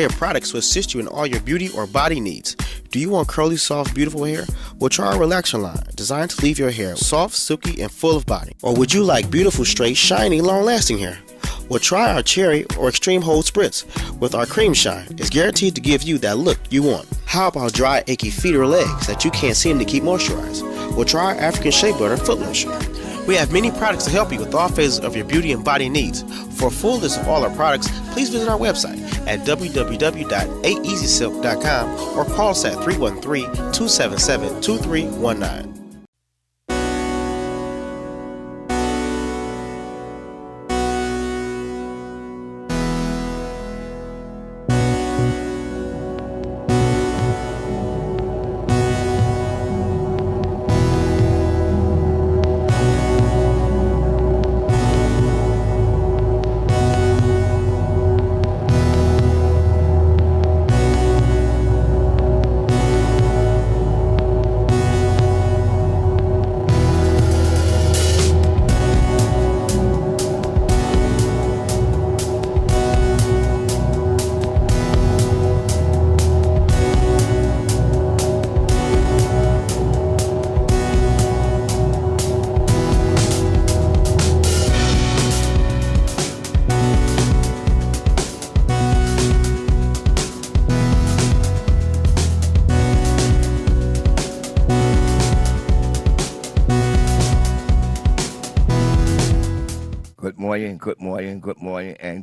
array of products to assist you in all your beauty or body needs. Do you want curly, soft, beautiful hair? Well, try our Relaxer line, designed to leave your hair soft, silky, and full of body. Or would you like beautiful, straight, shiny, long-lasting hair? Well, try our Cherry or Extreme Hold Spritz with our Cream Shine. It's guaranteed to give you that look you want. How about dry, achy feet or legs that you can't seem to keep moisturized? Well, try our African Shea Butter Foot Lotion. We have many products to help you with all phases of your beauty and body needs. For a full list of all our products, please visit our website at www.aeasysilk.com or call us at 313-277-2319.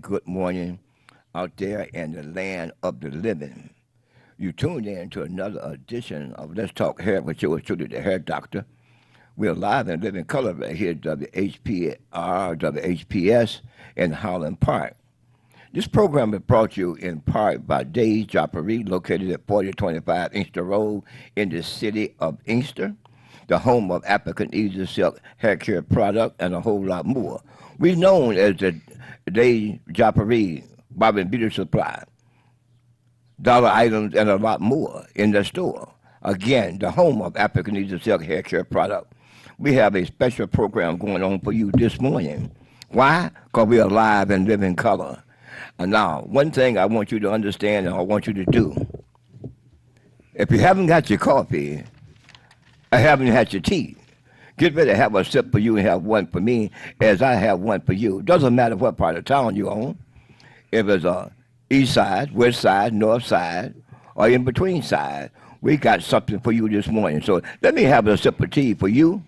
Good morning out there in the land of the living. You tuned in to another edition of Let's Talk Hair with yours truly, the Hair Doctor. We're live and living color right here at WHPR, WHPS in Highland Park. This program is brought to you in part by Days Joppery, located at 4025 Inkster Road in the city of Inkster, the home of African Easy Silk hair care product and a whole lot more. We're known as the Days Joppery Barber and Beauty Supply, dollar items and a lot more in the store. Again, the home of African Easy Silk hair care product. We have a special program going on for you this morning. Why? Because we are live and live in color. And now, one thing I want you to understand and I want you to do, if you haven't got your coffee, I haven't had your tea, get ready to have a sip for you and have one for me as I have one for you. Doesn't matter what part of town you're on. If it's east side, west side, north side, or in between side, we got something for you this morning. So let me have a sip of tea for you.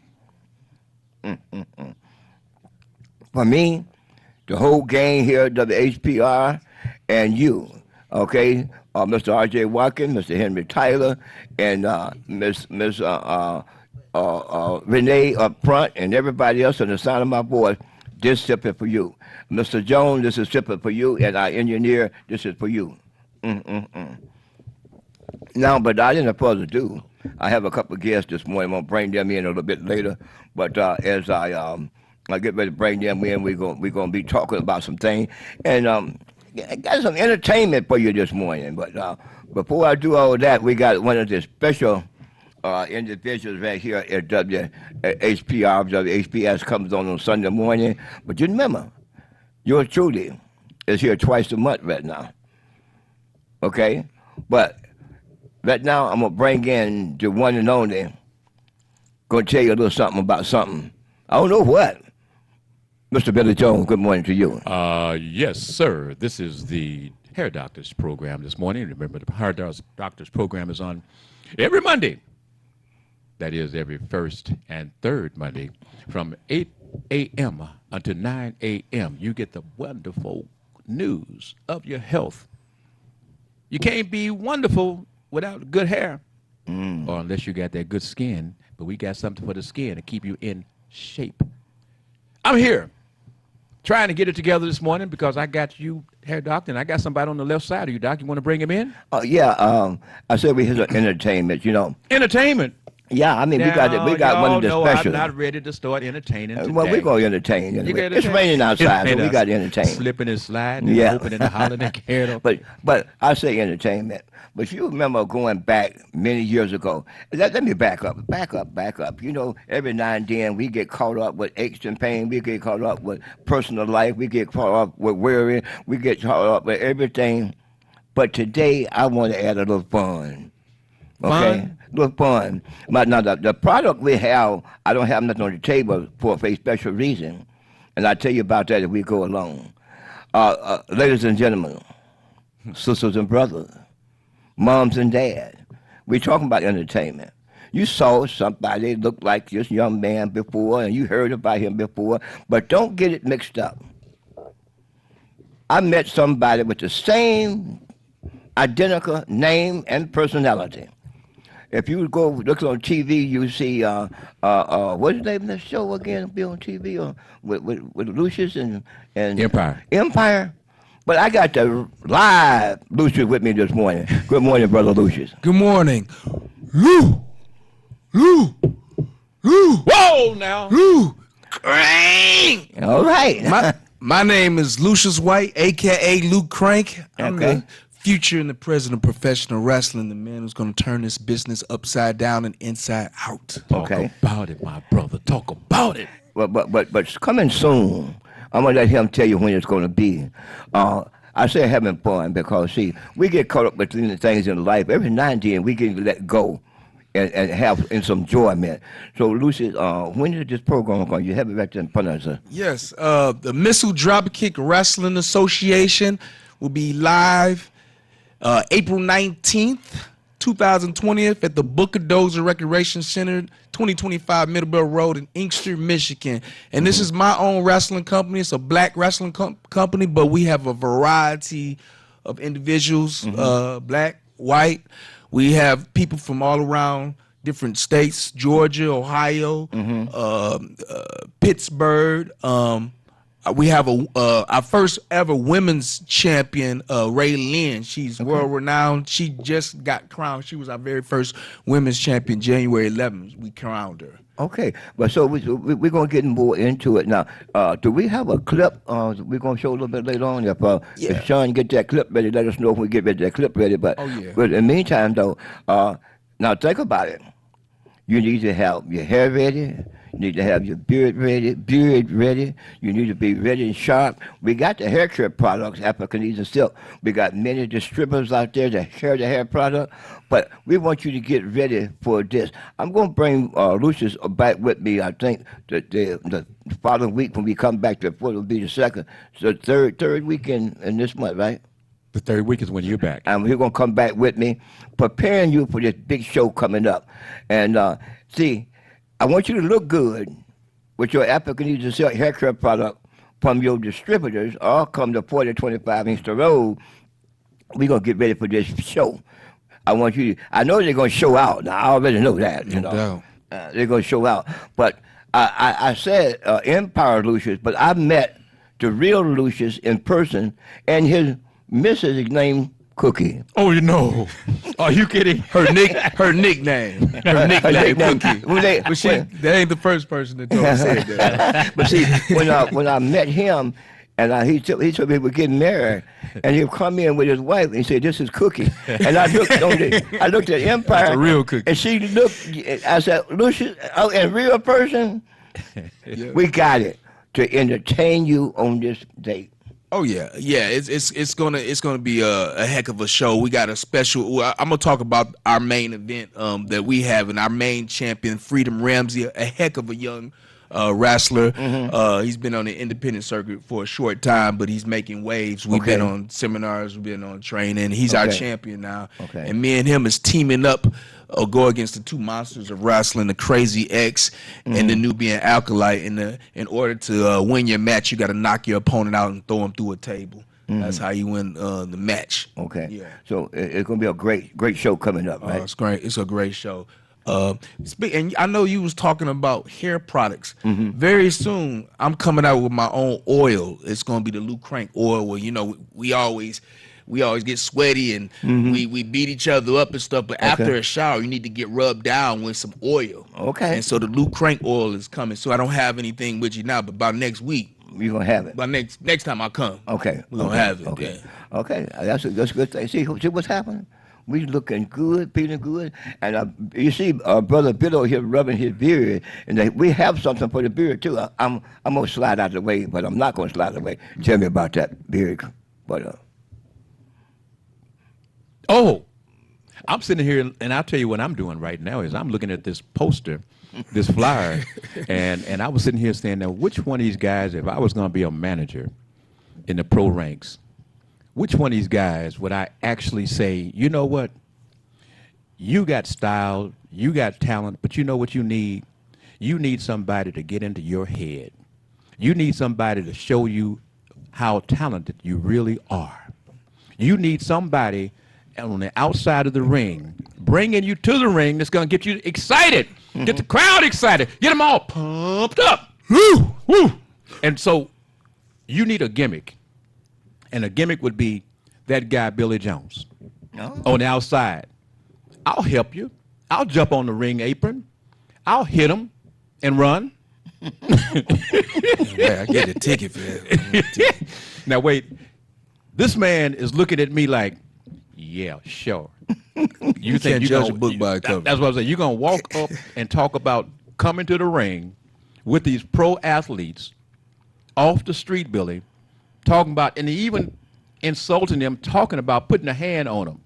For me, the whole gang here at WHPR, and you, okay? Mr. R.J. Watkins, Mr. Henry Tyler, and Miss Renee up front, and everybody else on the side of my voice. This sip is for you. Mr. Jones, this is sip for you, and our engineer, this is for you. Now, but I didn't further ado. I have a couple of guests this morning. I'm going to bring them in a little bit later. But as I get ready to bring them in, we're gonna be talking about some things. And I got some entertainment for you this morning. But before I do all of that, we got one of the special individuals right here at WHPR, WHPS comes on Sunday morning. But you remember, yours truly is here twice a month right now. Okay? But right now, I'm going to bring in the one and only, going to tell you a little something about something. I don't know what. Mr. Billy Jones, good morning to you. Yes, sir. This is the Hair Doctors program this morning. Remember, the Hair Doctors program is on every Monday. That is every first and third Monday from 8 a.m. until 9 a.m. You get the wonderful news of your health. You can't be wonderful without good hair, or unless you got that good skin. But we got something for the skin to keep you in shape. I'm here trying to get it together this morning because I got you, Hair Doctor, and I got somebody on the left side of you, Doc. You want to bring him in? Yeah. I said we had entertainment, you know. Entertainment? Yeah, I mean, we got one of the specials. I'm not ready to start entertaining today. Well, we're going to entertain. Anyway. It's raining outside, so we got to entertain. Slipping and sliding, and hoping and hollering and carrying. But I say entertainment. But you remember going back many years ago. Let me back up. You know, every now and then we get caught up with aches and pain. We get caught up with personal life. We get caught up with worry. We get caught up with everything But today I want to add a little fun. Okay, Fun? little fun. But now the product we have, I don't have nothing on the table for a special reason, and I'll tell you about that if we go along. Ladies and gentlemen, sisters and brothers, moms and dads, we're talking about entertainment. You saw somebody look like this young man before, and you heard about him before, but don't get it mixed up. I met somebody with the same identical name and personality. If you go look on TV, you see what's the name of the show again? Be on TV with Lucius and Empire. Empire. But I got the live Lucius with me this morning. Good morning, brother Lucius. Good morning. Lou. Whoa, now. Lou. Crank. All right. My name is Lucius White, a.k.a. Luke Crank. I'm Okay. the future and the president of professional wrestling, the man who's going to turn this business upside down and inside out. Talk Okay. about it, my brother. Talk about it. But it's coming soon. I'm gonna let him tell you when it's gonna be. I say having fun because see, we get caught up with the things in life. Every now and then we get to let go and have in some enjoyment. So Lucy, when is this program going? You have it right there in front of us. Sir. Yes, the Missile Dropkick Wrestling Association will be live April 19th, 2020 at the Booker Dozer Recreation Center, 2025 Middleborough Road in Inkster, Michigan. And this is my own wrestling company. It's a black wrestling company, but we have a variety of individuals, black, white. We have people from all around different states, Georgia, Ohio, Pittsburgh. We have our first ever women's champion, Ray Lynn. She's world renowned. She just got crowned. She was our very first women's champion, January 11th. We crowned her. Okay, but so we're gonna get more into it now. Do we have a clip? We're gonna show a little bit later on. If Sean get that clip ready, let us know when we get ready that clip ready. But but in the meantime, though, now think about it. You need to have your hair ready. You need to have your beard ready. You need to be ready and sharp. We got the hair care products, Africanese and Silk. We got many distributors out there that carry the hair product, but we want you to get ready for this. I'm going to bring Lucius back with me, I think, the following week when we come back to it will be the second, so third weekend in this month, right? The third week is when you're back. And he's going to come back with me, preparing you for this big show coming up. And see, I want you to look good with your Africanese and Silk hair care product from your distributors, or come to 4025 Inkster Road. We're going to get ready for this show. I want you to, I know they're going to show out. Now, I already know that, you know. They're going to show out. But I said Empire Lucius, but I met the real Lucius in person, and his missus is named Cookie. Oh, you know. Are you kidding? Her nickname. Her nickname, Cookie. But that ain't the first person that told me said that. But see, when I met him, and he told me we were getting married, and he'd come in with his wife, and he said, "This is Cookie." And I looked at Empire. That's a real Cookie. And she looked. I said, "Lucius, a real person." We got it to entertain you on this date. Oh yeah. It's gonna be a heck of a show. We got a special. I'm gonna talk about our main event that we have, and our main champion, Freedom Ramsey, a heck of a young wrestler. He's been on the independent circuit for a short time, but he's making waves. We've been on seminars, we've been on training. He's our champion now, and me and him is teaming up. Go against the two monsters of wrestling, the Crazy X and the Nubian Alkalite. In order to win your match, you got to knock your opponent out and throw him through a table. That's how you win the match. Okay. Yeah. So it's going to be a great show coming up, right? It's great. It's a great show. And I know you was talking about hair products. Very soon, I'm coming out with my own oil. It's going to be the Luke Crank oil. Where, you know, we always get sweaty and we beat each other up and stuff. But after a shower, you need to get rubbed down with some oil. Okay. And so the Luke Crank oil is coming. So I don't have anything with you now, but by next week, you're going to have it. By next time I come. Okay. We're going to have it. Okay. Okay. That's a good thing. See what's happening? We looking good, feeling good. And you see Brother Bill here rubbing his beard. And we have something for the beard, too. I'm going to slide out of the way, but I'm not going to slide out of the way. Tell me about that beard. But Oh, I'm sitting here, and I'll tell you what I'm doing right now is I'm looking at this poster, this flyer, and I was sitting here saying, now, which one of these guys, if I was going to be a manager in the pro ranks, which one of these guys would I actually say, you know what, you got style, you got talent, but you know what you need? You need somebody to get into your head. You need somebody to show you how talented you really are. You need somebody on the outside of the ring, bringing you to the ring that's going to get you excited, get the crowd excited, get them all pumped up. Woo, woo. And so you need a gimmick. And a gimmick would be that guy, Billy Jones, on the outside. I'll help you. I'll jump on the ring apron. I'll hit him and run. Yeah, I get a ticket for that. Now, wait. This man is looking at me like, yeah, sure. You can't judge a book by its cover. That's what I'm saying. You're going to walk up and talk about coming to the ring with these pro athletes off the street, Billy, talking about, and even insulting them, talking about putting a hand on them.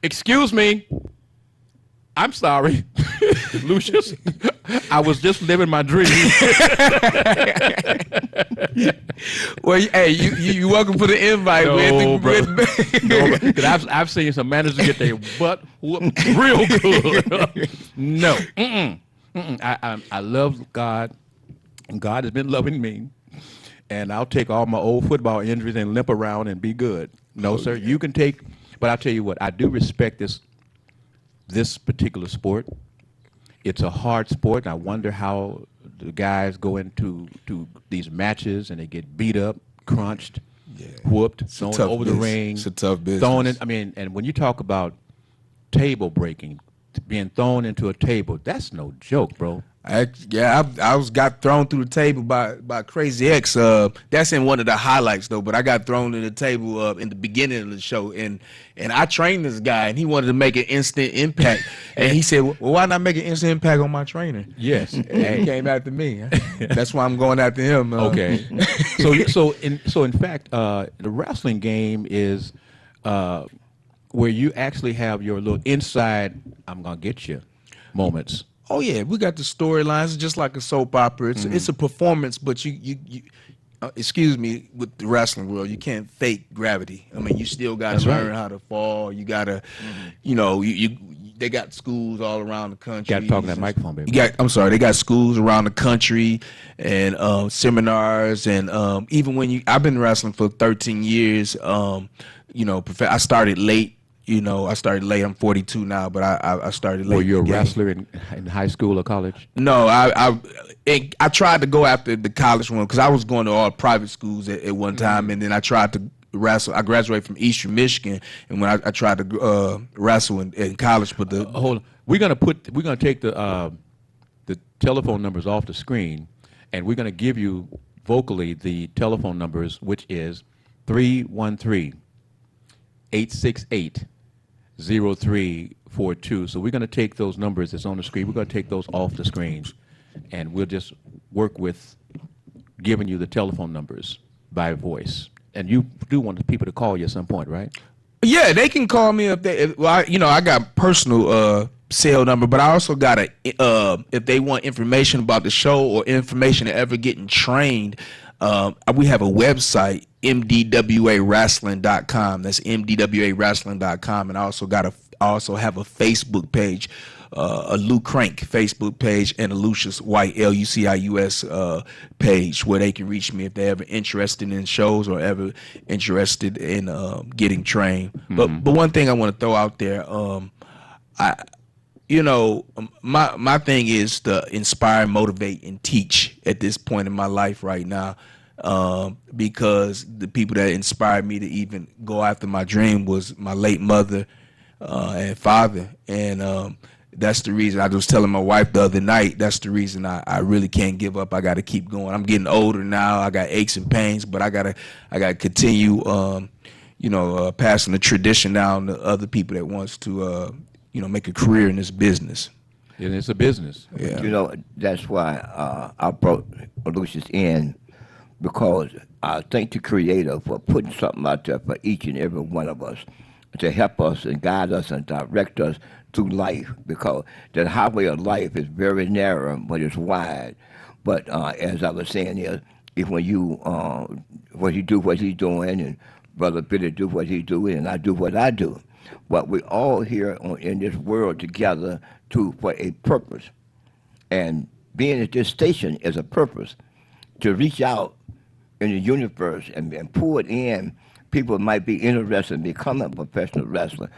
Excuse me. I'm sorry, Lucius. I was just living my dream. Well, hey, you welcome for the invite. No, bro. No, because I've seen some managers get their butt whooped real good. No. Mm-mm. Mm-mm. I love God, and God has been loving me, and I'll take all my old football injuries and limp around and be good. No, sir. You can take, but I'll tell you what, I do respect this particular sport. It's a hard sport, and I wonder how the guys go into these matches and they get beat up, crunched, whooped, thrown over the ring. It's a tough business. Thrown in, I mean, and when you talk about table breaking, being thrown into a table, that's no joke, bro. I got thrown through the table by Crazy X. That's in one of the highlights though. But I got thrown to the table in the beginning of the show, and I trained this guy, and he wanted to make an instant impact. And he said, "Well, why not make an instant impact on my trainer?" Yes, and he came after me. That's why I'm going after him. Okay. So in fact, the wrestling game is where you actually have your little inside "I'm gonna get you" moments. Oh yeah, we got the storylines. It's just like a soap opera. It's a performance, but you excuse me, with the wrestling world, you can't fake gravity. I mean, you still got to learn how to fall. You got to, they got schools all around the country. You got to talk to that microphone, baby. They got schools around the country and seminars and even I've been wrestling for 13 years. I started late. I started late. I'm 42 now, but I started late. Were you a wrestler in high school or college? No, I tried to go after the college one because I was going to all private schools at one time, and then I tried to wrestle. I graduated from Eastern Michigan, and when I tried to wrestle in college, but hold on, we're gonna take the telephone numbers off the screen, and we're gonna give you vocally the telephone numbers, which is 313-868-0342. So we're going to take those numbers that's on the screen. We're going to take those off the screen, and we'll just work with giving you the telephone numbers by voice. And you do want the people to call you at some point, right? Yeah, they can call me if they. I got personal cell number, but I also got if they want information about the show or information to ever getting trained. We have a website, mdwawrestling.com. That's mdwawrestling.com, and I also have a Facebook page, a Lou Crank Facebook page, and a Lucius White Lucius page where they can reach me if they're ever interested in shows or ever interested in getting trained. Mm-hmm. But one thing I want to throw out there, my thing is to inspire, motivate, and teach at this point in my life right now, because the people that inspired me to even go after my dream was my late mother and father, and that's the reason. I was telling my wife the other night, that's the reason I really can't give up. I got to keep going. I'm getting older now. I got aches and pains, but I gotta continue, passing the tradition down to other people that wants to, make a career in this business. And it's a business. Yeah. That's why I brought Lucius in, because I thank the Creator for putting something out there for each and every one of us. to help us and guide us and direct us through life, because the highway of life is very narrow, but it's wide. But as I was saying, if when you do what he's doing, and Brother Billy do what he's doing, and I do what I do, but we all here in this world together for a purpose. And being at this station is a purpose, to reach out in the universe and pull it in. People might be interested in becoming a professional wrestler.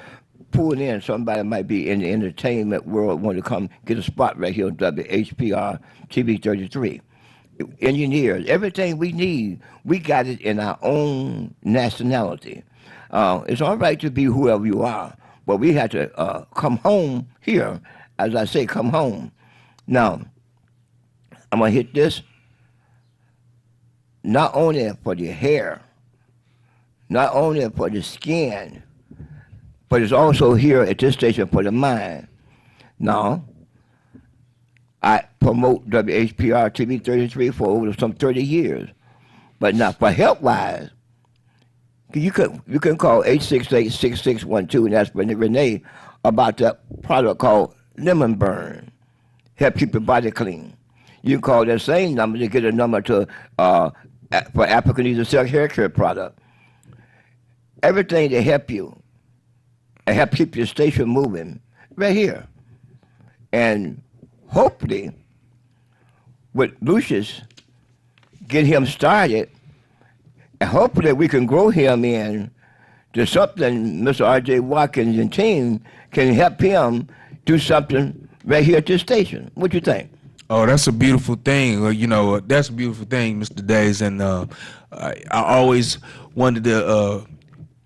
Pull it in. Somebody might be in the entertainment world, want to come get a spot right here on WHPR TV 33. Engineers, everything we need, we got it in our own nationality. It's all right to be whoever you are, but we have to come home here. As I say, come home. Now, I'm going to hit this not only for the hair, not only for the skin, but it's also here at this station for the mind. Now, I promote WHPR TV 33 for over some 30 years. But now, for help-wise, you can call 868-6612, and that's Renee, about that product called Lemon Burn. Help keep your body clean. You can call that same number to get a number to for African Easy Silk hair care product. Everything to help you and help keep your station moving right here. And hopefully, with Lucius, get him started, and hopefully we can grow him in to something Mr. R.J. Watkins and team can help him do something right here at this station. What do you think? Oh, that's a beautiful thing. That's a beautiful thing, Mr. Days. And I always wanted to,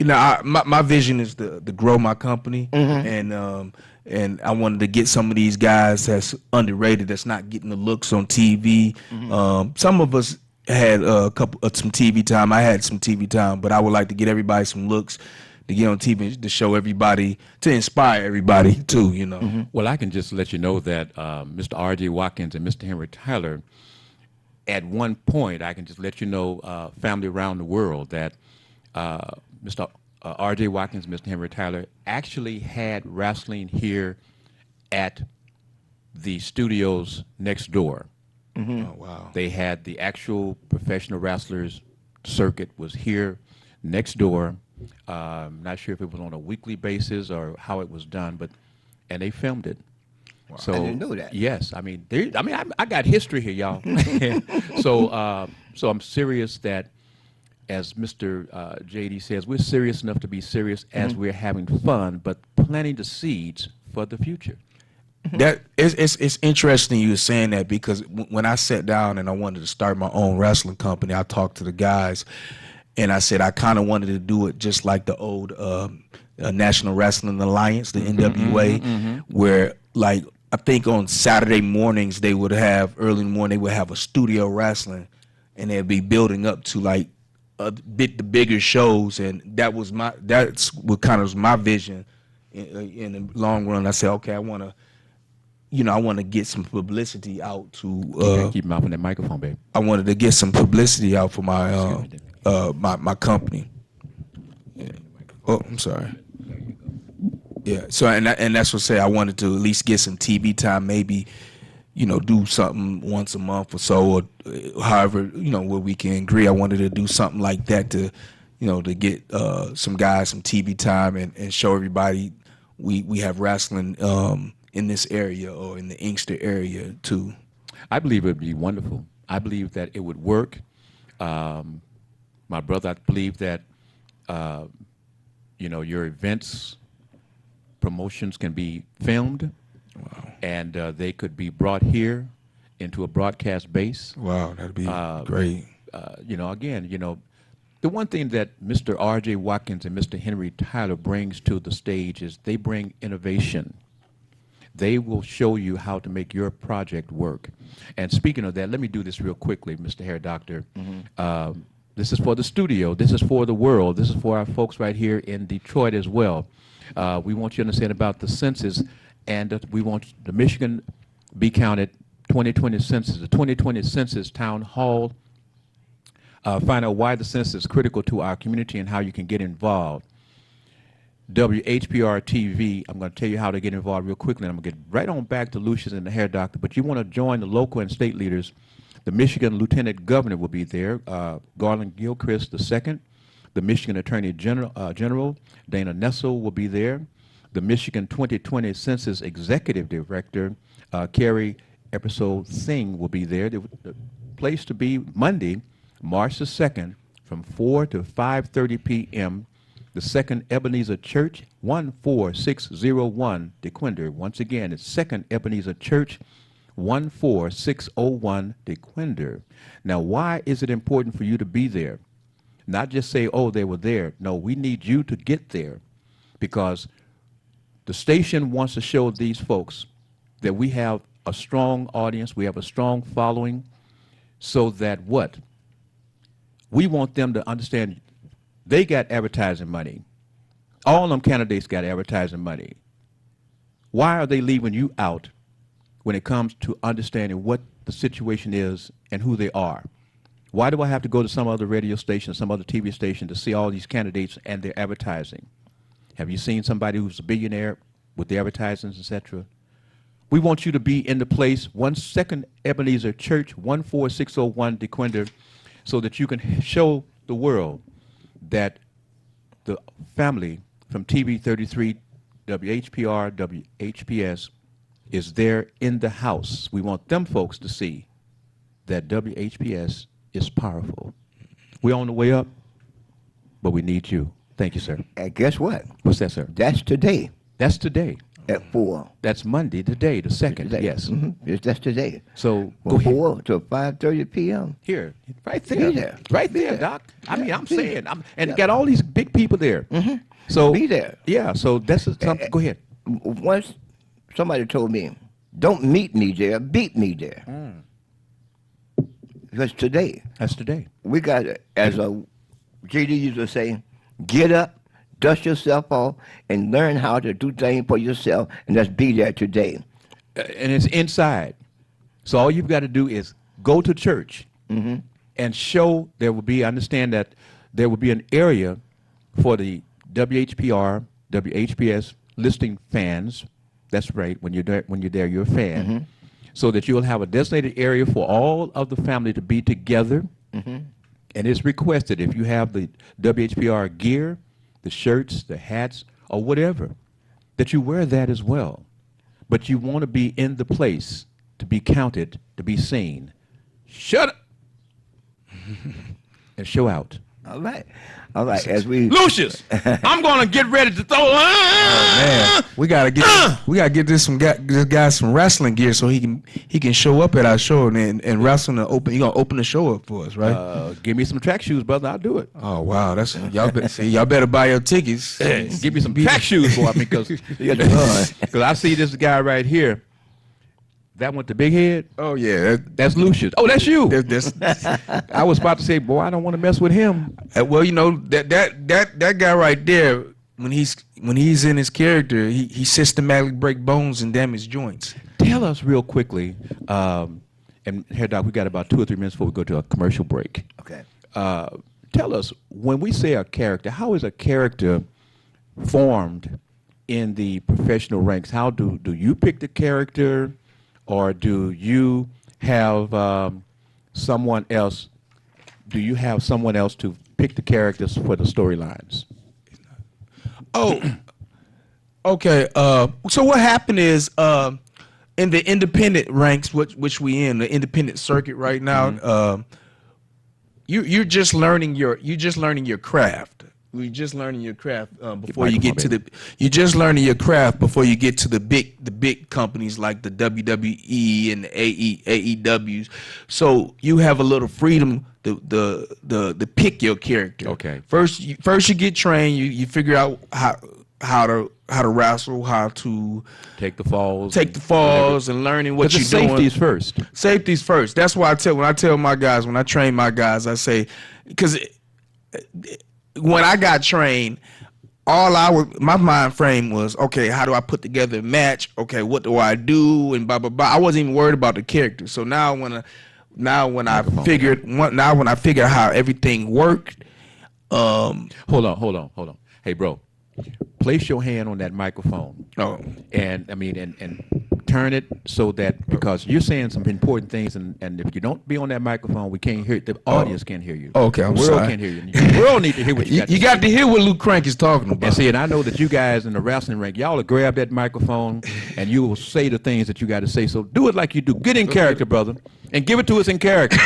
my vision is to grow my company, and I wanted to get some of these guys that's underrated, that's not getting the looks on TV. Some of us had some TV time. I had some TV time, but I would like to get everybody some looks, to get on TV, to show everybody, to inspire everybody too, Well, I can just let you know that Mr. R.J. Watkins and Mr. Henry Tyler, at one point, I can just let you know, family around the world, that Mr. R.J. Watkins and Mr. Henry Tyler actually had wrestling here at the studios next door. Oh, wow. They had the actual professional wrestlers circuit was here next door. Not sure if it was on a weekly basis or how it was done, and they filmed it. Wow. So I didn't know that. Yes, I got history here, y'all. So I'm serious that, as Mr. JD says, we're serious enough to be serious as we're having fun, but planting the seeds for the future. That it's interesting you were saying that, because when I sat down and I wanted to start my own wrestling company, I talked to the guys, and I said I kind of wanted to do it just like the old National Wrestling Alliance, the NWA, where, like, I think on Saturday mornings they would have, early in the morning, they would have a studio wrestling, and they'd be building up to like the bigger shows, and that's what kind of was my vision in the long run. I said, okay, I want to get some publicity out to Keep him out from that microphone, babe. I wanted to get some publicity out for my my company. Yeah. Oh, I'm sorry. Yeah. So and that's what I say. I wanted to at least get some TV time, maybe, do something once a month or so, or however, where we can agree. I wanted to do something like that to, to get some guys some TV time and show everybody we have wrestling in this area or in the Inkster area too. I believe it would be wonderful. I believe that it would work. My brother, I believe that, your events, promotions can be filmed. Wow. And they could be brought here into a broadcast base. Wow, that'd be great. The one thing that Mr. R.J. Watkins and Mr. Henry Tyler brings to the stage is they bring innovation. They will show you how to make your project work. And speaking of that, let me do this real quickly, Mr. Hair Doctor. This is for the studio. This is for the world. This is for our folks right here in Detroit as well. We want you to understand about the census, and we want the Michigan Be Counted 2020 census, the 2020 census town hall. Find out why the census is critical to our community and how you can get involved. WHPR TV. I'm going to tell you how to get involved real quickly, and I'm going to get right on back to Lucius and the hair doctor. But you want to join the local and state leaders. The Michigan Lieutenant Governor will be there, Garland Gilchrist II. The Michigan Attorney General, Dana Nessel, will be there. The Michigan 2020 Census Executive Director, Carrie Episode Singh, will be there. The place to be Monday, March the 2nd, from 4 to 5:30 p.m., the Second Ebenezer Church, 14601 DeQuinder. Once again, it's Second Ebenezer Church, 14601 DeQuinder. Now, why is it important for you to be there? Not just say, oh, they were there. No, we need you to get there, because the station wants to show these folks that we have a strong audience, we have a strong following, so that what? We want them to understand they got advertising money. All them candidates got advertising money. Why are they leaving you out when it comes to understanding what the situation is and who they are? Why do I have to go to some other radio station, some other TV station to see all these candidates and their advertising? Have you seen somebody who's a billionaire with the advertisements, etc.? We want you to be in the place, 1 Ebenezer Church, 14601 DeQuinder, so that you can show the world that the family from TV 33, WHPR, WHPS is there in the house. We want them folks to see that WHPS is powerful. We're on the way up, but we need you. Thank you, sir. And guess what? What's that, sir? That's today That's today. at 4. That's Monday, today, the 2nd. Today. Yes. That's today. So From go ahead. 4 to 5:30 p.m. Here, right there, Be there. right Be there, there. Doc. I mean, I'm Be there. saying, and got all these big people there. So Be there. Yeah. So that's something. Go ahead. Once somebody told me, don't meet me there, beat me there. Because today, That's today. we got, as a JD used to say, get up, dust yourself off, and learn how to do things for yourself, and just be there today. And it's inside. So all you've got to do is go to church and show. There will be. Understand that there will be an area for the WHPR, WHPS listening fans. That's right. When you're there, you're a fan. So that you'll have a designated area for all of the family to be together. And it's requested, if you have the WHPR gear, the shirts, the hats, or whatever, that you wear that as well. But you want to be in the place to be counted, to be seen. Shut up and show out. All right. All right. As we Lucius, I'm going to get ready to throw. Man, we gotta get this guy some wrestling gear so he can show up at our show and wrestle and open. You gonna open the show up for us, right? Give me some track shoes, brother. I'll do it. Oh wow, that's y'all better buy your tickets. Give me some track shoes, boy, because I see this guy right here. That one, the big head. Oh yeah, That's Lucius. Oh, that's you. that's I was about to say, boy, I don't want to mess with him. well, you know that guy right there. When he's in his character, he systematically break bones and damage joints. Tell us real quickly, and here, Doc, we got about 2 or 3 minutes before we go to a commercial break. Okay. Tell us, when we say a character, how is a character formed in the professional ranks? How do you pick the character, or do you have someone else? Do you have someone else to pick the characters for the storylines? Oh, okay. So what happened is in the independent ranks, which we in the independent circuit right now, you're just learning your craft. You're just learning your craft before you get to the. You're just learning your craft before you get to the big companies like the WWE and the AEWs. So you have a little freedom to pick your character. Okay. First you get trained. You figure out how to wrestle, how to Take the falls. and learning what you're doing. Safety's first. Safety's first. That's why when I tell my guys, when I train my guys, I say, because when I got trained, my mind frame was, okay, how do I put together a match? Okay, what do I do? And blah blah blah. I wasn't even worried about the character. So now when I figured how everything worked. Hold on. Hey, bro. place your hand on that microphone. Oh. And I mean, and turn it so that, because you're saying some important things, and if you don't be on that microphone, we can't hear it. The audience can't hear you. Okay, I'm the world sorry. can't hear you. The world need to hear what you got to You say. got to hear what Luke Crank is talking about. And see, and I know that you guys in the wrestling ring, y'all will grab that microphone and you will say the things that you got to say. So do it like you do. Get in character, brother, and give it to us in character.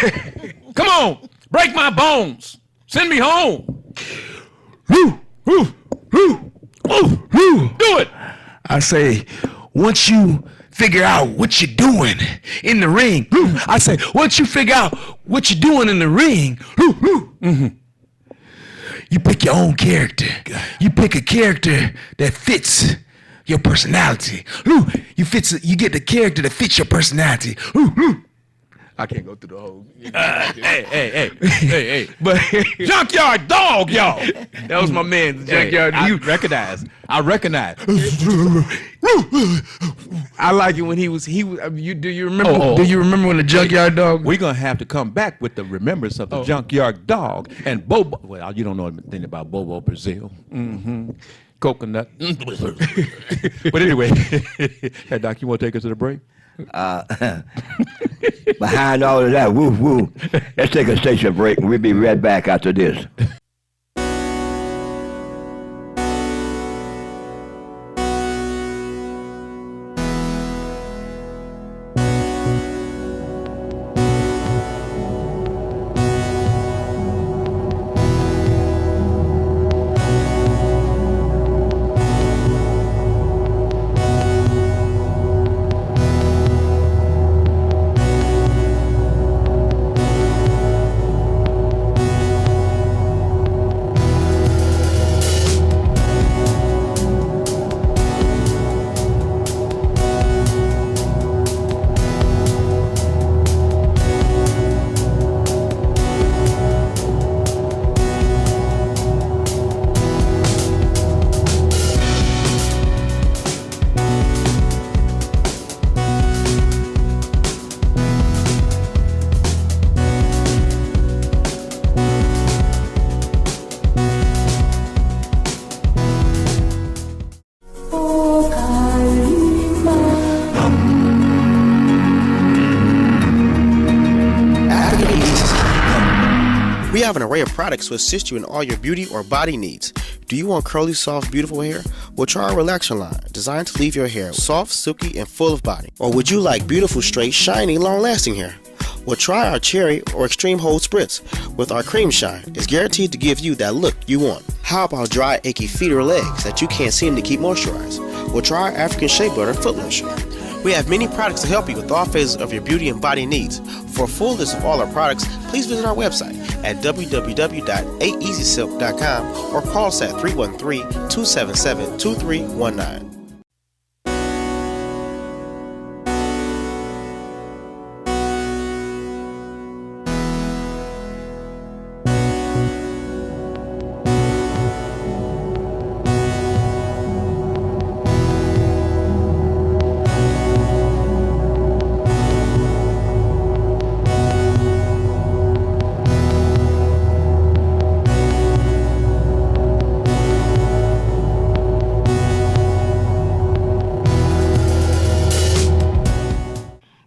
Come on, break my bones. Send me home. Woo, woo, woo, woo, woo. Do it. I say, once you figure out what you're doing in the ring, I say, once you figure out what you're doing in the ring, you pick your own character. You pick a character that fits your personality. You get the character that fits your personality. I can't go through the whole. Hey. But Junkyard Dog, y'all. that was my man, the Junkyard. I recognize. I like it when he was. Do you remember? Do you remember when the Junkyard Dog? We're gonna have to come back with the remembrance of the Junkyard Dog and Bobo. Well, you don't know anything about Bobo Brazil. Coconut. But anyway, hey Doc, you want to take us to the break? Behind all of that, woo woo. Let's take a station break, and we'll be right back after this. We have an array of products to assist you in all your beauty or body needs. Do you want curly, soft, beautiful hair? Well, try our Relaxer line, designed to leave your hair soft, silky, and full of body. Or would you like beautiful, straight, shiny, long-lasting hair? Well, try our Cherry or Extreme Hold Spritz with our Cream Shine. It's guaranteed to give you that look you want. How about dry, achy feet or legs that you can't seem to keep moisturized? Well, try our African Shea Butter Foot Lotion. We have many products to help you with all phases of your beauty and body needs. For a full list of all our products, please visit our website at www.aeasysilk.com or call us at 313-277-2319.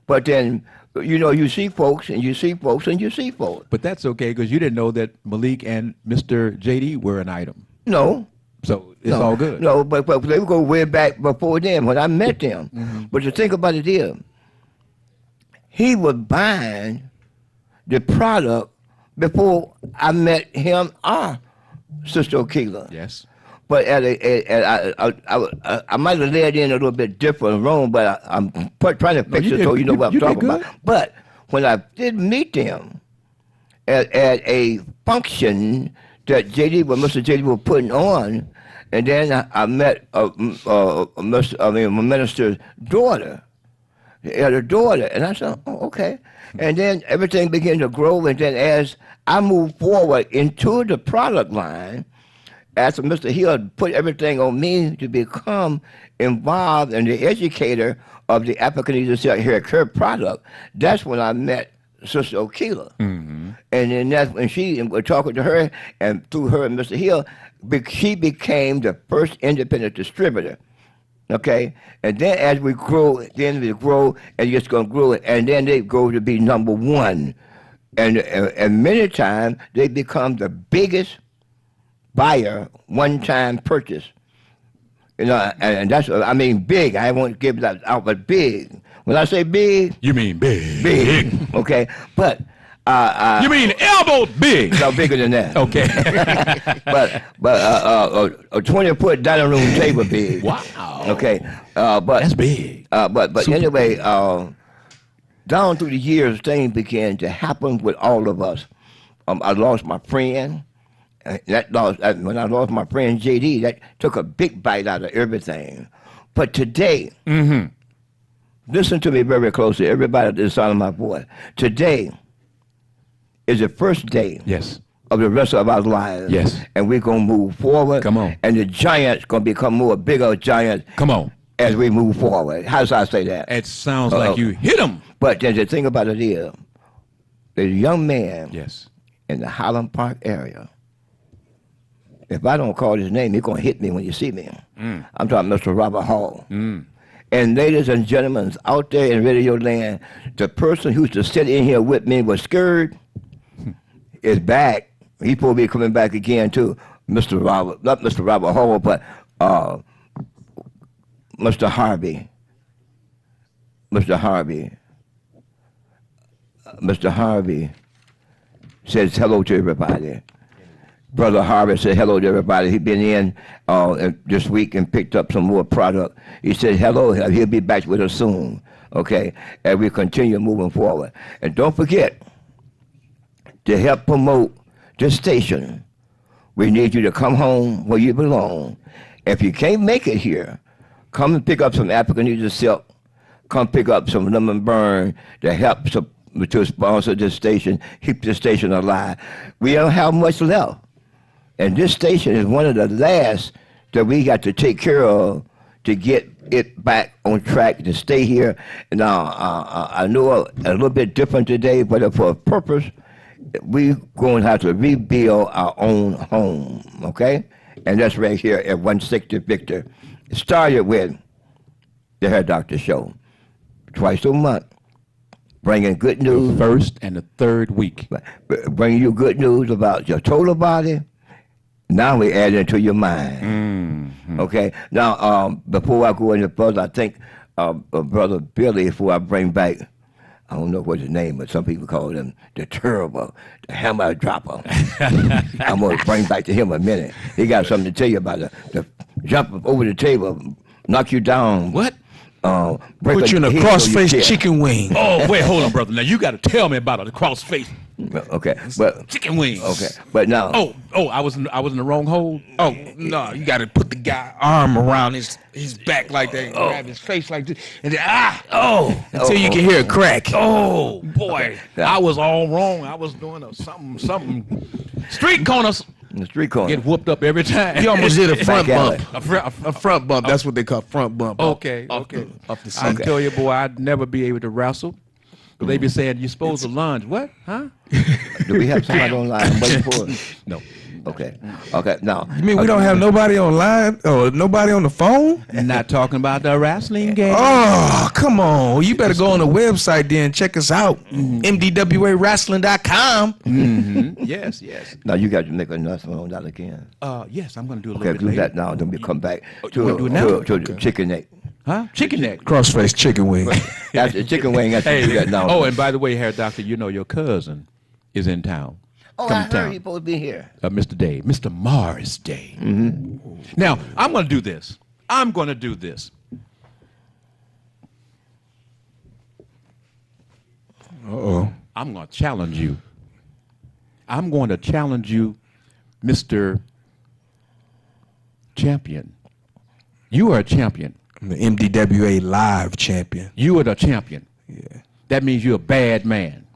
But then, you see folks, and you see folks, and you see folks. But that's okay, because you didn't know that Malik and Mr. JD were an item. No. So it's all good. No, but they go way back before them when I met them. Mm-hmm. But the thing about it is, he was buying the product before I met him or Sister Okila. Yes. But I might have led in a little bit different wrong, but I'm trying to fix it so you know what I'm talking about. But when I did meet them at a function that Mr. JD was putting on, and then I met my minister's daughter. He had a daughter, and I said, oh, okay. And then everything began to grow, and then as I moved forward into the product line, after Mr. Hill put everything on me to become involved in the educator of the African Hair Care product, that's when I met Sister Okila. And then that's when she was talking to her, and through her and Mr. Hill, she became the first independent distributor. Okay? And then as we grow, and it's going to grow, and then they go to be number one. And many times they become the biggest buyer, one-time purchase. You know, and that's, I mean, big. I won't give that out, but big. When I say big, You mean big? big. Okay, but You mean elbow big? no bigger than that. Okay. but a 20-foot dining room table big. Wow. Okay, but That's big. But anyway, down through the years, things began to happen with all of us. I lost my friend. When I lost my friend JD, that took a big bite out of everything. But today, listen to me very closely, everybody at the sound of my voice. Today is the first day Yes. of the rest of our lives. Yes. And we're going to move forward. Come on. And the giants going to become more bigger giants Come on. as we move forward. How does I say that? It sounds like you hit him. But then the thing about it is, there's a young man Yes. in the Highland Park area. If I don't call his name, he's going to hit me when you see me. I'm talking Mr. Robert Hall. And ladies and gentlemen, out there in Radio Land, the person who used to sit in here with me was scared, is back. He's supposed to be coming back again too. Mr. Robert, not Mr. Robert Hall, but Mr. Harvey. Mr. Harvey says hello to everybody. Brother Harvey said hello to everybody. He's been in this week and picked up some more product. He said hello. He'll be back with us soon. Okay, and we continue moving forward. And don't forget to help promote this station. We need you to come home where you belong. If you can't make it here, come and pick up some African Needle silk. Come pick up some lemon burn to help to sponsor this station, keep this station alive. We don't have much left. And this station is one of the last that we got to take care of to get it back on track to stay here. Now, I know a little bit different today, but for a purpose, we're going to have to rebuild our own home, okay? And that's right here at 160 Victor. It started with the Hair Doctor Show, twice a month, bringing good news. First and the third week. Bringing you good news about your total body. Now we add it to your mind. Okay? Now, before I go any further, I think Brother Billy, before I bring back, I don't know what his name, but some people call him the Terrible, the Hammer Dropper. I'm going to bring back to him a minute. He got something to tell you about the jump over the table, knock you down. What? Break Put you in a head cross-faced over your chest. chicken wing. Oh, wait, hold on, brother. Now you got to tell me about the cross face Okay, but chicken wings. okay, but now. I was in the wrong hole. Oh no, you got to put the guy arm around his back like that, and grab his face like this, and then until you can hear a crack. Oh boy, I was all wrong. I was doing something street corners. In the street corner. Get whooped up every time. You almost did a front Back bump. A front bump. That's what they call front bump. Okay. Off the I side. tell you, boy, I'd never be able to wrestle. But they be saying you're supposed to lunge. What? Huh? Do we have somebody online waiting for us? No. Okay. Okay. Now. You mean we don't have nobody online or nobody on the phone? Not talking about the wrestling game. Oh, come on. You better go on the website then check us out. MDWAWrestling.com. Yes. Now you got to make an announcement on that again. Yes, I'm going to do a Okay, little bit do later. that now. Then we come back you wanna do it now? to the chicken neck. Huh? Chicken neck. Crossface chicken wing. That's the chicken wing. That's what you got now. Oh, and by the way, Hair Doctor, you know your cousin is in town. I Come to heard town. he supposed to be here. Mr. Day, Mr. Morris Day. Now, I'm going to do this. I'm going to do this. Uh-oh. I'm going to challenge you. I'm going to challenge you, Mr. Champion. You are a champion. I'm the MDWA live champion. You are the champion. Yeah. That means you're a bad man.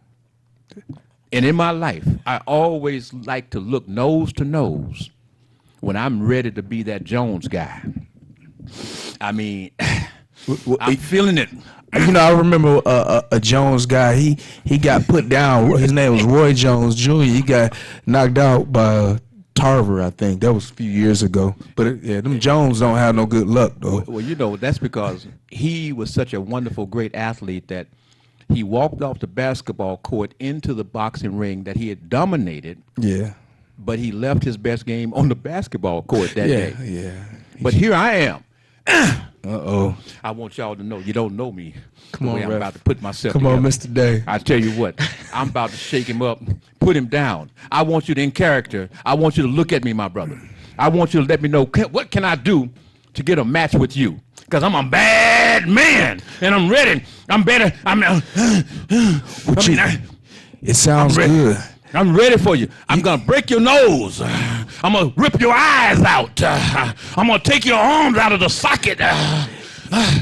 And in my life, I always like to look nose to nose when I'm ready to be that Jones guy. I mean, I'm feeling it. You know, I remember a Jones guy. He got put down. His name was Roy Jones Jr. He got knocked out by Tarver, I think. That was a few years ago. But yeah, them Jones don't have no good luck though. Well, you know, that's because he was such a wonderful, great athlete that he walked off the basketball court into the boxing ring that he had dominated, Yeah. but he left his best game on the basketball court that Yeah. day. Yeah. But here I am. Uh-oh. I want y'all to know you don't know me. Come the on, way I'm Ref. about to put myself Come together. on, Mr. Day. I tell you what, I'm about to shake him up, put him down. I want you to, in character, I want you to look at me, my brother. I want you to let me know what can I do to get a match with you. Because I'm a bad man, and I'm ready. I'm better. It sounds ready. good. I'm ready for you. I'm going to break your nose. I'm going to rip your eyes out. I'm going to take your arms out of the socket.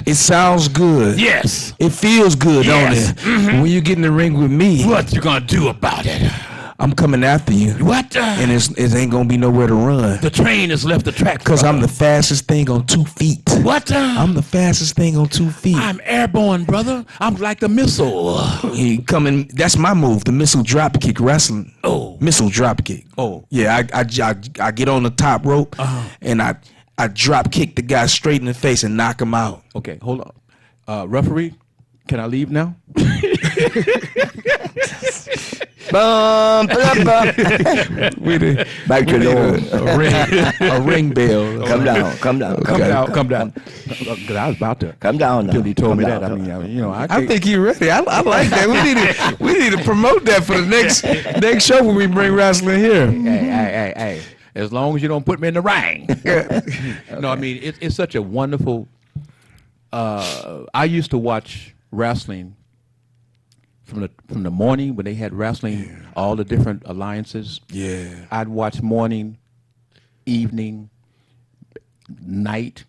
It sounds good. Yes. It feels good, Yes. don't it? When you get in the ring with me, What you going to do about it? I'm coming after you. What? And it ain't gonna be nowhere to run. The train has left the track. Because I'm the fastest thing on 2 feet. What? I'm the fastest thing on 2 feet. I'm airborne, brother. I'm like the missile. He coming. That's my move. The missile drop kick wrestling. Oh. Missile drop kick. Oh. Yeah. I get on the top rope and I drop kick the guy straight in the face and knock him out. Okay, hold on. Referee, can I leave now? Bum, bum, bum. Back to A ring bell. Come down, come down, Come down. Because I was about to. come down. Until he told me Come that. down. I mean, you know, I I think you're ready. I like that. We need to promote that for the next show when we bring wrestling here. hey. As long as you don't put me in the ring. No, I mean, it's such a wonderful. I used to watch wrestling from the morning when they had wrestling, all the different alliances. Yeah. I'd watch morning, evening, night,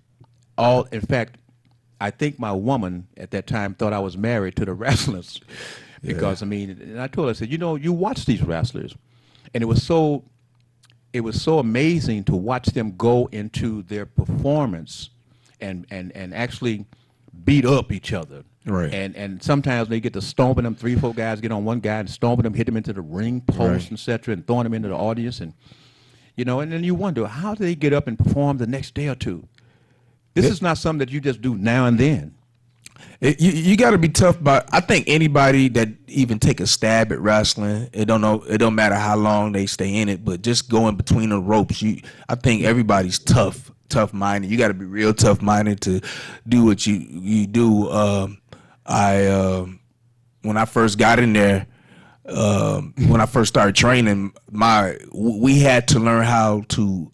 all. In fact, I think my woman at that time thought I was married to the wrestlers, because I mean, and I told her, I said, you know, you watch these wrestlers, and it was so amazing to watch them go into their performance and actually beat up each other. Right. And sometimes they get to stomping them, 3-4 guys get on one guy and stomping them, hit him into the ring post, Right. etc., and throwing him into the audience, and you know, and then you wonder, how do they get up and perform the next day or two? This is not something that you just do now and then. You got to be tough, but I think anybody that even take a stab at wrestling, it don't matter how long they stay in it, but just going between the ropes, I think everybody's tough-minded. You got to be real tough-minded to do what you do. When I first got in there, when I first started training, we had to learn how to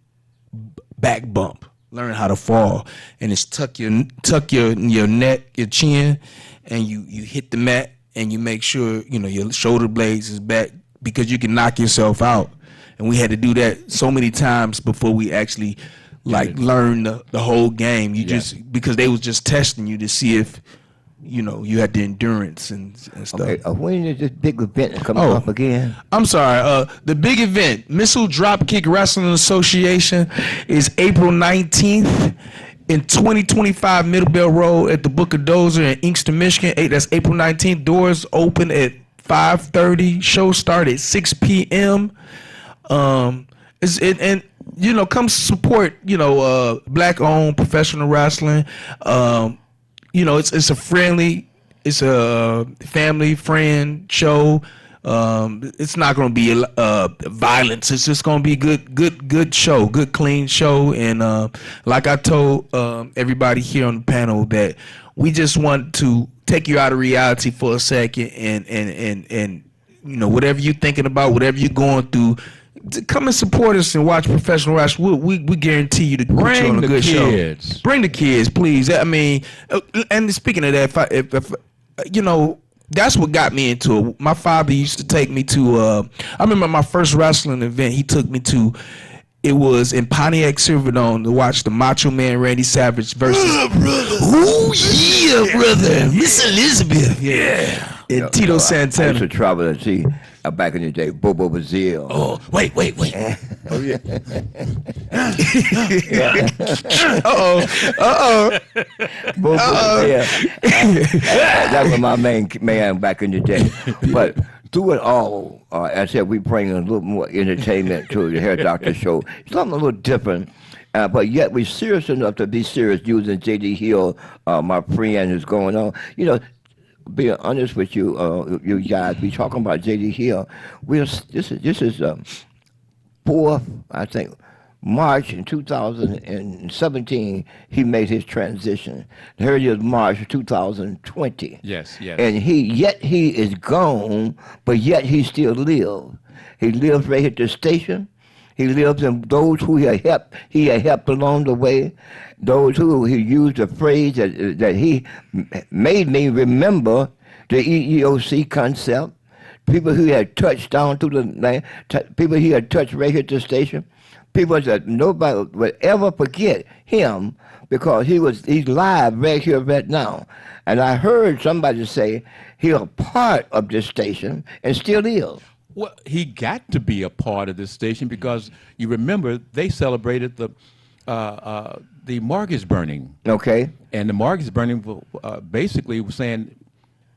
back bump. Learn how to fall, and it's tuck your neck, your chin, and you hit the mat, and you make sure your shoulder blades is back, because you can knock yourself out. And we had to do that so many times before we actually learn the whole game. Just because they was just testing you to see if you had the endurance and stuff. Okay, when is this big event coming up again? I'm sorry. The big event, Missile Dropkick Wrestling Association, is April 19th in 2025 Middlebelt Road at the Booker Dozer in Inkster, Michigan. That's April 19th. Doors open at 5:30. Show start at 6 p.m. Come support black-owned professional wrestling. It's a family friend show. It's not going to be violence. It's just going to be good show, good clean show. And like I told everybody here on the panel, that we just want to take you out of reality for a second, and whatever you're thinking about, whatever you're going through, to come and support us and watch professional wrestling. We guarantee you to put you on a good kids. show. Bring the kids, please. I mean, and speaking of that, if that's what got me into it. My father used to take me to. I remember my first wrestling event he took me to. it was in Pontiac Silverdome to watch the Macho Man Randy Savage versus. Oh yeah, brother, Miss Elizabeth. Yeah. And Tito I Santana. used to travel and see back in the day, Bobo Brazil. Oh, wait. Oh yeah. Bobo Brazil. That was my main man back in the day. But through it all, I said we bring a little more entertainment to the Hair Doctor show. Something a little different. But yet we're serious enough to be serious using J.D. Hill, my friend who's going on. You know, being honest with you, you guys, we talking about J.D. Hill. This is 4th, I think, March in 2017, he made his transition. Here it is, March 2020. Yes. And he is gone, but yet he still lives. He lives right at the station. He lives in those who he had helped along the way. Those who he used the phrase that he made me remember the EEOC concept. People who had touched down through the land, people he had touched right here at the station. People that nobody would ever forget him because he's live right here, right now. And I heard somebody say he's a part of this station and still is. Well, he got to be a part of this station because you remember they celebrated the mortgage burning. Okay. And the mortgage burning basically was saying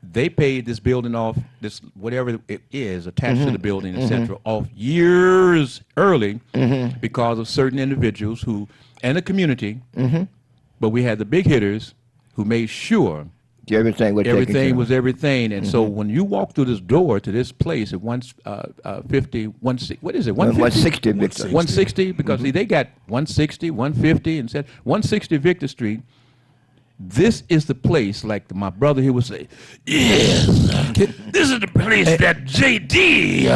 they paid this building off, this whatever it is attached to the building, etc., off years early because of certain individuals who and the community. But we had the big hitters who made sure everything was everything. And so when you walk through this door to this place at 150, what is it? 160 Victor. 160 because see, they got 160, 150, and said 160 Victor Street. This is the place, like my brother here would say, yes, this is the place that J.D.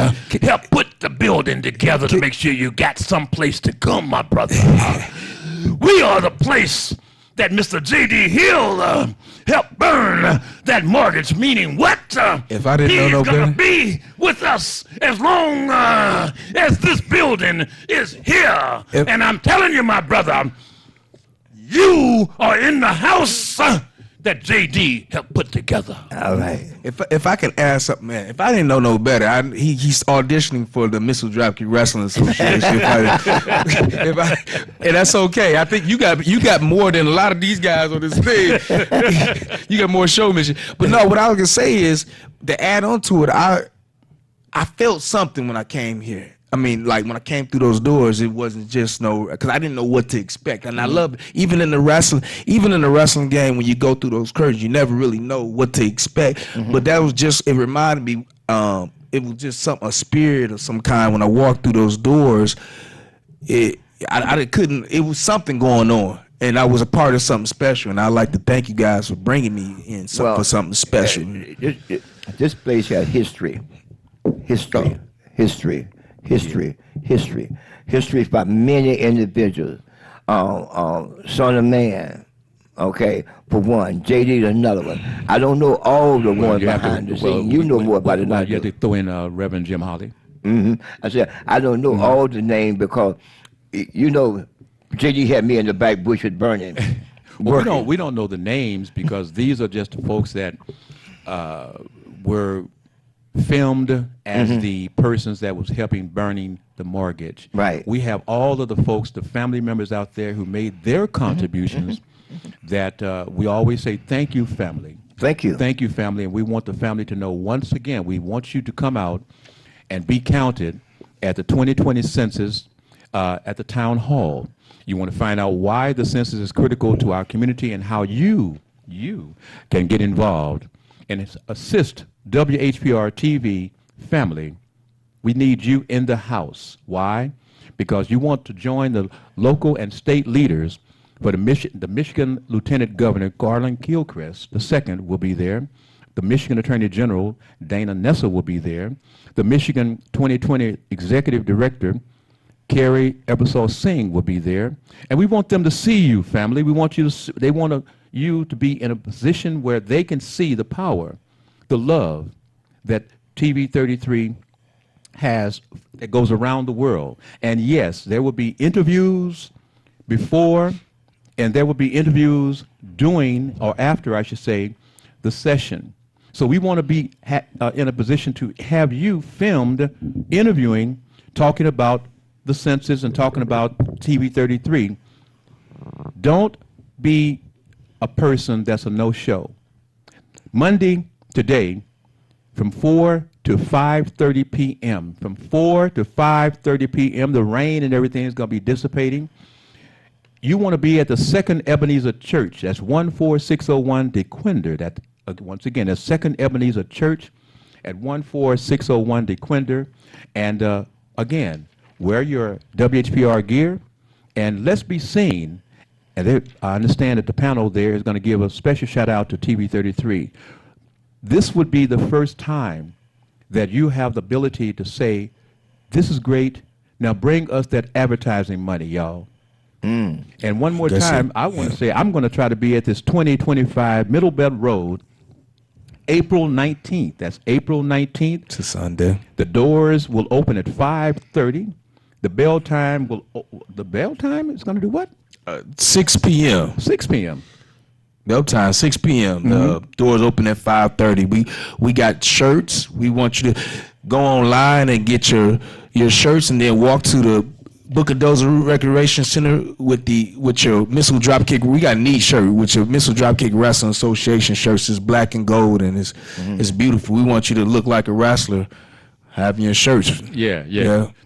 helped put the building together to make sure you got some place to come, my brother. We are the place that Mr. J.D. Hill helped burn that mortgage, meaning what? If I didn't know no better. He's going to be with us as long as this building is here. And I'm telling you, my brother, you are in the house that J.D. helped put together. All right. If I can add something, man, if I didn't know no better, he's auditioning for the Missile Dropkick Wrestling Association. And that's okay. I think you got more than a lot of these guys on this stage. You got more showmanship. But no, what I was gonna say is to add on to it, I felt something when I came here. I mean, like when I came through those doors, it wasn't just because I didn't know what to expect. And I love it. Even in the wrestling game, when you go through those curtains, you never really know what to expect. But that was just, it reminded me, it was just a spirit of some kind when I walked through those doors. It was something going on. And I was a part of something special. And I'd like to thank you guys for bringing me in for something special. This place had history by many individuals. Son of Man, okay, for one. J.D. another one. I don't know all the ones behind the scenes. You know more about it than I do. You have to throw in Reverend Jim Holly. I said, I don't know all the names because, you know, J.D. had me in the back bushes burning. Well, we don't know the names because these are just the folks that were filmed as the persons that was helping burning the mortgage. Right. We have all of the folks, the family members out there who made their contributions that we always say, thank you, family. Thank you. Thank you, family. And we want the family to know once again, we want you to come out and be counted at the 2020 census at the town hall. You want to find out why the census is critical to our community and how you can get involved and assist WHPR TV family. We need you in the house. Why? Because you want to join the local and state leaders for the Michigan Lieutenant Governor Garland Gilchrist II will be there. The Michigan Attorney General Dana Nessel will be there. The Michigan 2020 Executive Director Carrie Ebersol Singh will be there. And we want them to see you, family. We want you to they want you to be in a position where they can see the power, the love that TV 33 that goes around the world. And yes, there will be interviews before, and there will be interviews during or after, I should say, the session. So we want to be in a position to have you filmed interviewing, talking about the census and talking about TV 33. Don't be a person that's a no-show. Monday, today, from 4 to 5:30 p.m. From 4 to 5:30 p.m., the rain and everything is going to be dissipating. You want to be at the Second Ebenezer Church. That's 14601 DeQuinder. That once again, that's Second Ebenezer Church at 14601 DeQuinder. And again, wear your WHPR gear, and let's be seen. And I understand that the panel there is going to give a special shout out to TV 33. This would be the first time that you have the ability to say, this is great, now bring us that advertising money, y'all. And one more time, I want to say I'm going to try to be at this 2025 Middle Belt Road, April 19th. That's April 19th. To Sunday. The doors will open at 5:30. The bell time is going to do what? 6 p.m. 6 p.m. Bell time, 6 p.m. The doors open at 5:30. We got shirts. We want you to go online and get your shirts, and then walk to the Bookadoza Recreation Center with your Missile Dropkick. We got a neat shirt with your Missile Dropkick Wrestling Association shirts. It's black and gold, and it's beautiful. We want you to look like a wrestler having your shirts. Yeah.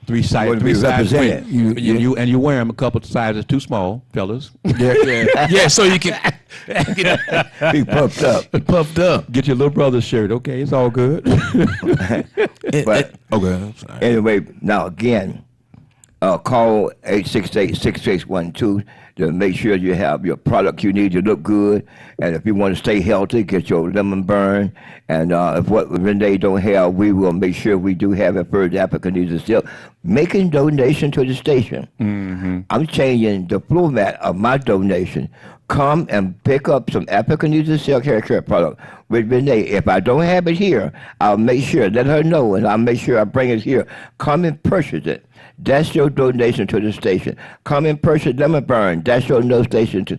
Three sizes. And you wear them a couple of sizes too small, fellas. Yeah. So you can Be puffed up. puffed up. Get your little brother's shirt. Okay, it's all good. But Okay, I'm sorry. anyway, now again, call 868-6612 to make sure you have your product you need to look good. And if you want to stay healthy, get your lemon burn. And if what Renee don't have, we will make sure we do have it for the African needs of silk. Making donation to the station. I'm changing the format of my donation. Come and pick up some African needs of silk hair care product with Renee. If I don't have it here, I'll make sure, let her know, and I'll make sure I bring it here. Come and purchase it. That's your donation to the station. Come and purchase Lemon Burn. That's your donation to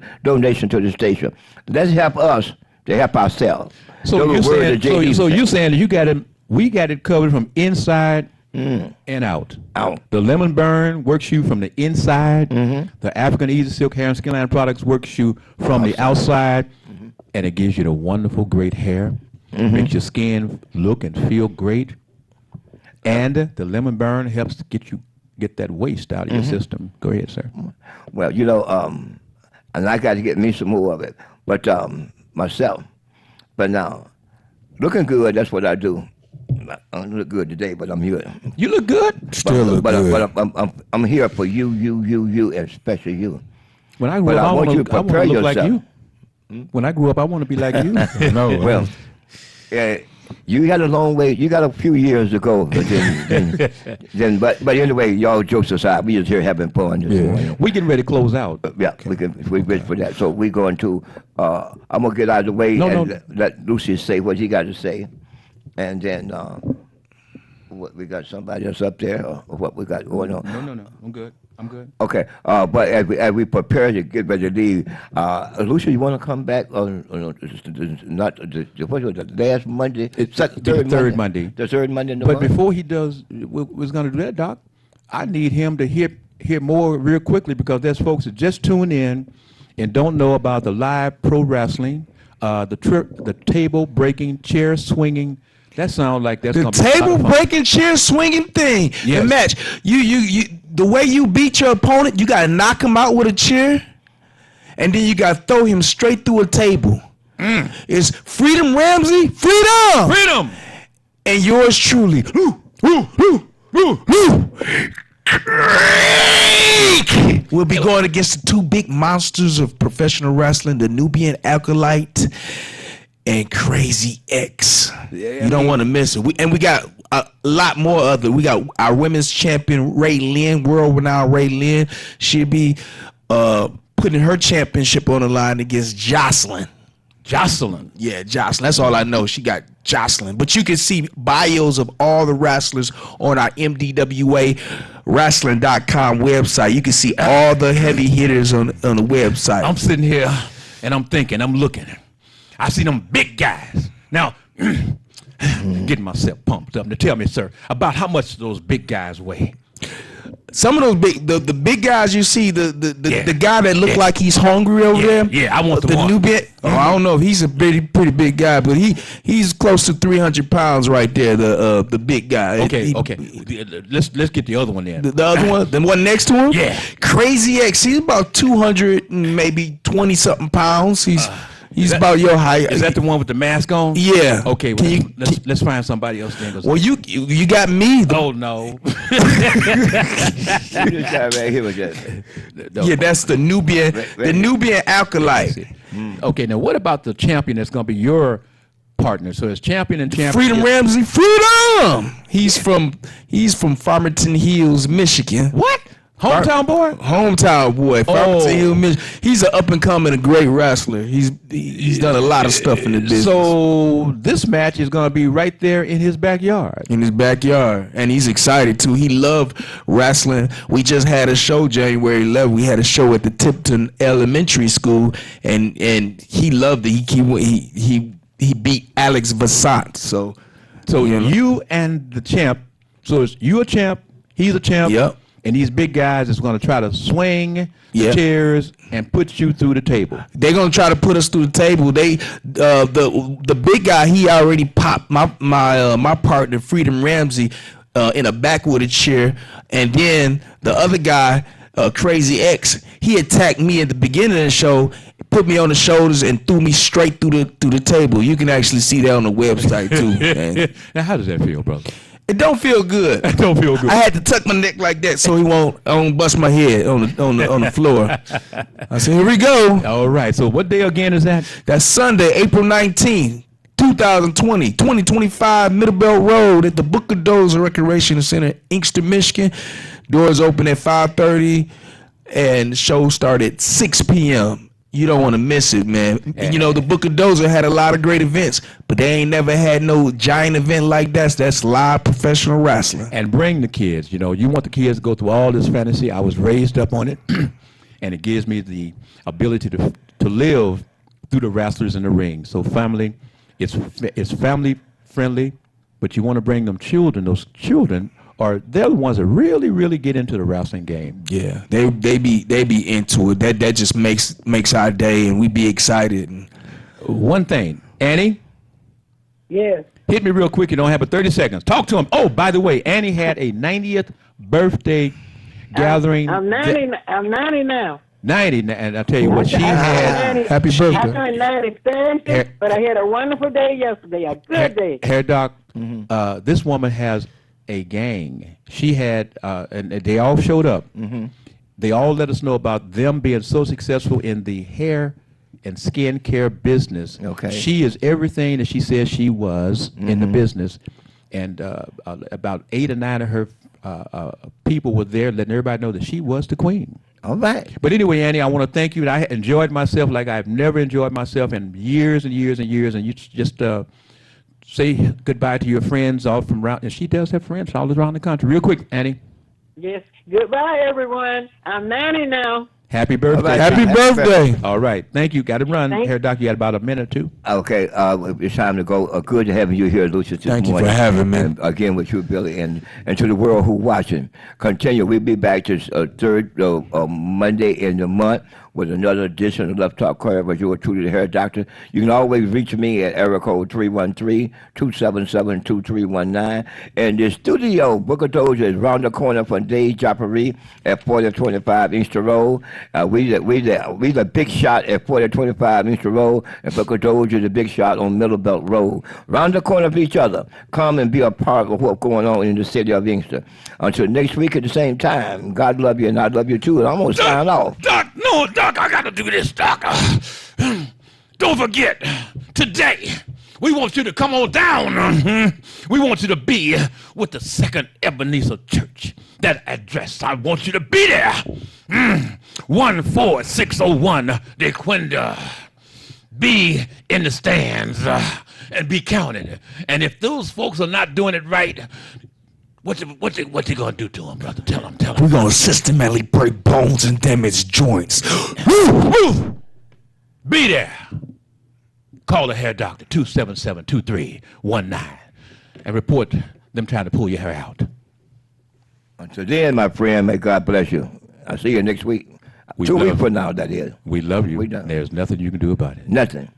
the station. Let's help us to help ourselves. So you're saying that you got it? We got it covered from inside and out. The Lemon Burn works you from the inside. The African Easy Silk Hair and Skin Line products works you from the outside, and it gives you the wonderful, great hair. Makes your skin look and feel great. And the Lemon Burn helps to get that waste out of your system. Go ahead, sir. Well, and I got to get me some more of it, but myself. But now, looking good, that's what I do. I don't look good today, but I'm here. You look good. Still look good. But I'm here for you, and especially you. When I grow up, I want to look like you. When I grew up, I want to be like you. No. Well, you got a long way. You got a few years to go. But but anyway, y'all jokes aside, we just here having fun this morning. We getting ready to close out. We're ready for that. So we're going to. I'm gonna get out of the way and let Lucy say what he got to say, and then what we got somebody else up there or what we got going on. No. I'm good. Okay, but as we prepare to get ready to leave, Lucia, you want to come back on not what was it, last Monday? It's the third Monday. The third Monday in the But month? before he does, was going to do that, Doc, I need him to hear more real quickly, because there's folks that just tune in and don't know about the live pro wrestling, the table breaking, chair swinging. That sounds like that's The gonna be a lot table of fun. breaking, chair swinging thing. Yes. The match. You the way you beat your opponent, you gotta knock him out with a chair, and then you gotta throw him straight through a table. It's Freedom Ramsey, freedom, and yours truly. We'll be going against the two big monsters of professional wrestling, the Nubian Acolyte and Crazy X. You don't want to miss it. We got a lot more other. We got our women's champion Ray Lynn, world-renowned Ray Lynn. She'll be putting her championship on the line against Jocelyn Jocelyn. Yeah, Jocelyn. That's all I know. She got Jocelyn. But you can see bios of all the wrestlers on our MDWA-wrestling.com website. You can see all the heavy hitters on the website. I'm sitting here and I'm thinking, I'm looking. I see them big guys. Now, getting myself pumped up. Now tell me, sir, about how much those big guys weigh. Some of those the big guys you see, the guy that look Yeah. like he's hungry over there. Yeah, I want the one. Nubian. Oh, I don't know if he's a pretty big guy, but he's close to 300 pounds right there. The big guy. Okay. Let's get the other one in. The other one, the one next to him. Yeah. Crazy X. He's about 200 and maybe 20 something pounds. He's about your height. Is that the one with the mask on? Yeah. Okay, well, let's find somebody else then. Well, you got me. Oh no. This guy right here was just. Yeah, that's the Nubian, the Nubian Alkalite. Okay, now what about the champion that's going to be your partner? So it's champion and champion. Freedom Ramsey, freedom. He's from Farmington Hills, Michigan. What? Hometown boy? Hometown boy, Farmington Oh. Hills, Michigan. He's an up and coming, a great wrestler. He's done a lot of stuff in the business. So this match is going to be right there in his backyard. In his backyard, and he's excited too. He loved wrestling. We just had a show January 11th. We had a show at the Tipton Elementary School, and he loved it. He beat Alex Vassant. So you know. You and the champ. So it's you a champ, he's a champ. Yep. And these big guys is going to try to swing the Yep. chairs and put you through the table. They're gonna try to put us through the table. The big guy, he already popped my partner Freedom Ramsey in a backwooded chair, and then the other guy, Crazy X, he attacked me at the beginning of the show, put me on the shoulders, and threw me straight through the table. You can actually see that on the website too. Man. Now, how does that feel, brother? It don't feel good. It don't feel good. I had to tuck my neck like that so I won't bust my head on the floor. I said, here we go. All right. So what day again is that? That's Sunday, April 19th, 2025, Middlebelt Road at the Booker Dozer Recreation Center, Inkster, Michigan. Doors open at 5:30 and the show started at 6 p.m. You don't want to miss it, man. And you know, the Booker Dozer had a lot of great events, but they ain't never had no giant event like that. That's live professional wrestling. And bring the kids. You know, you want the kids to go through all this fantasy. I was raised up on it, and it gives me the ability to live through the wrestlers in the ring. So family, it's family friendly, but you want to bring them children. Those children they're the ones that really, really get into the wrestling game. Yeah, they be into it. That just makes our day, and we be excited. And One thing, Annie, Yes. hit me real quick. You don't have but 30 seconds. Talk to him. Oh, by the way, Annie had a 90th birthday gathering. I'm 90. I'm 90 now. 90, and I tell you what, she had. Happy I birthday. turned 90 Thursday, Hair- but I had a wonderful day yesterday. A good day. Hair Doc, this woman has a gang. She had, and they all showed up. They all let us know about them being so successful in the hair and skin care business. Okay. She is everything that she says she was in the business. And about 8 or 9 of her people were there letting everybody know that she was the queen. All right. But anyway, Annie, I want to thank you. I enjoyed myself like I've never enjoyed myself in years and years and years. And you just say goodbye to your friends all from around. And she does have friends all around the country. Real quick, Annie. Yes. Goodbye, everyone. I'm 90 now. Happy birthday. right. Happy birthday. All right. Thank you. Got to run. Thank- Hair Doc, you got about a minute or two. Okay, it's time to go. Good to have you here, Lucius, this Thank you for morning. having me. And again with you, Billy, and to the world who watching. Continue. We'll be back this third Monday in the month with another edition of Left Talk Club with yours truly, the Hair Doctor. You can always reach me at area code 313-277-2319. And the studio, Booker Dozer, is around the corner from Dave Joppery at 4025 Inkster Road. We the big shot at 4025 Inkster Road, and Booker Dozer is the big shot on Middlebelt Road. Round the corner of each other. Come and be a part of what's going on in the city of Inkster. Until next week at the same time, God love you and I love you too. And I'm going to sign off. Doc, no, Doc, I got to do this, Doc. Don't forget, today, we want you to come on down. We want you to be with the Second Ebenezer Church. That address, I want you to be there. 14601 DeQuinda. be in the stands and be counted. And if those folks are not doing it right, what you gonna do to them, brother? Tell them. We're gonna systematically break bones and damage joints. Be there. Call the hair doctor, 277-2319, and report them trying to pull your hair out. Until then, my friend, may God bless you. I'll see you next week. We 2 love weeks you. from now, that is. We love you. We done. There's nothing you can do about it. Nothing.